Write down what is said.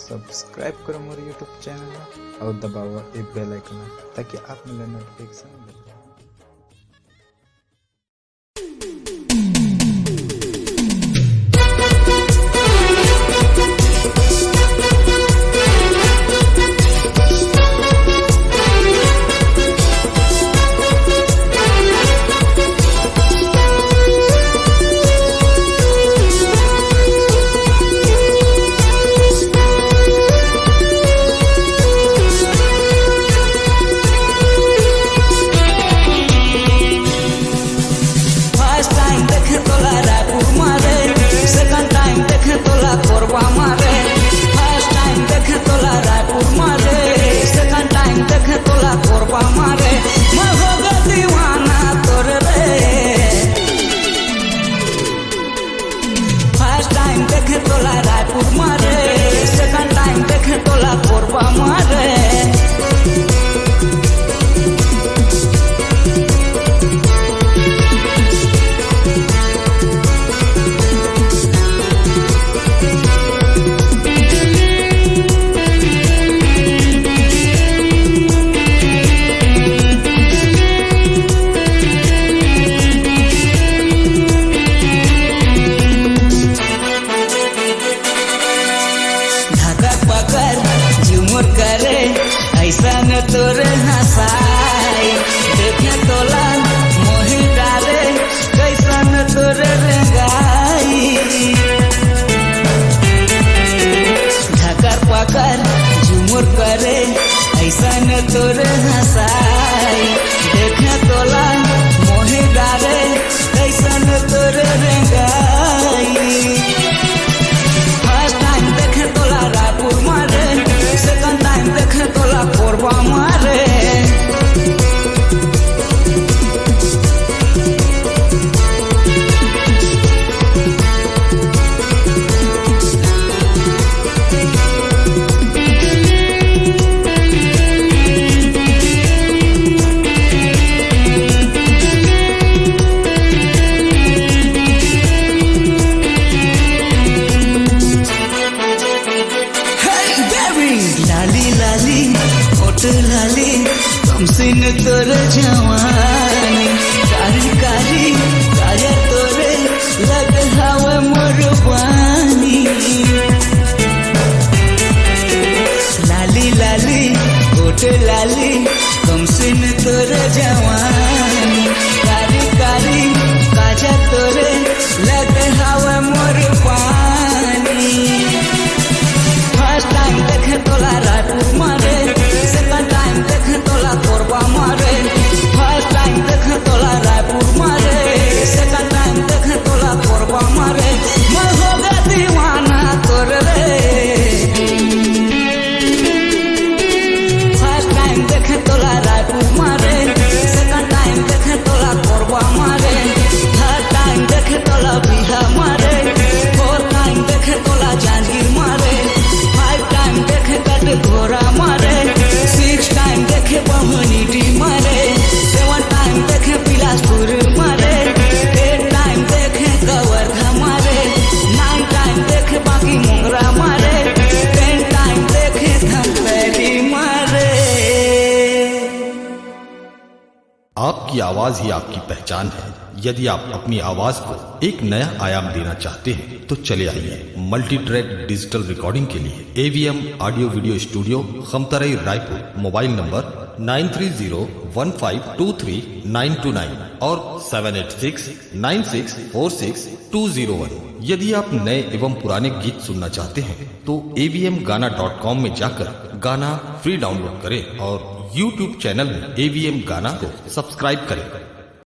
Subscribe करो मोर YouTube channel और दबाओ ये बेल आइकन ताकि आप मिले नोटिफिकेशन। ऐसन तोर हसाई देखे तोला मोहि डाले कैसन तोर रंगाई ढकर पकर झुमुर करे ऐसन तोर हसाई देखे तोला मोहि डाले कैसन तोर रंगाई फर्स्ट टाइम देखे तोला रायपुर मारे सेकंड टाइम देखे तोला कोरबा मारे लाली कमसिन तोर जवानी कारी कारी काया तोरे लग हवे मोर पानी लाली लाली होठ लाली कमसिन तोर जवानी कारी कारी काया तोरे लग हवे मोर पानी फर्स्ट टाइम देखे तोला रायपुर मारे सेकंड टाइम देखे तोला कोरबा मारे फर्स्ट टाइम देखे तोला रायपुर मारे सेकंड टाइम देखे तोला कोरबा मारे मैं हो गया दीवाना तोर रे फर्स्ट टाइम देखे तोला रायपुर मारे सेकंड टाइम देखे तोला कोरबा मारे थर्ड टाइम देखे तोला बिहार मारे फोर्थ टाइम देखे तोला जांजगीर मारे फाइव टाइम देखे कट घोड़ा मारे सिक्स टाइम देखे बहनीडी मारे सेवन टाइम देखे बिलासपुर मारे एट टाइम देखे कवर्धा मारे नाइन टाइम देखे बाकी मोंगरा मारे 10 टाइम देखे धमतरी मारे। आपकी आवाज ही आपकी पहचान है। यदि आप अपनी आवाज को एक नया आयाम देना चाहते हैं तो चले आइए मल्टी ट्रैक डिजिटल रिकॉर्डिंग के लिए AVM audio video studio Khamtarai Raipur. Mobile number 9301523929 और 7869646201। यदि आप नए एवं पुराने गीत सुनना चाहते हैं तो avmgana.com में जाकर गाना फ्री डाउनलोड करें और YouTube चैनल में AVM गाना को सब्सक्राइब करें।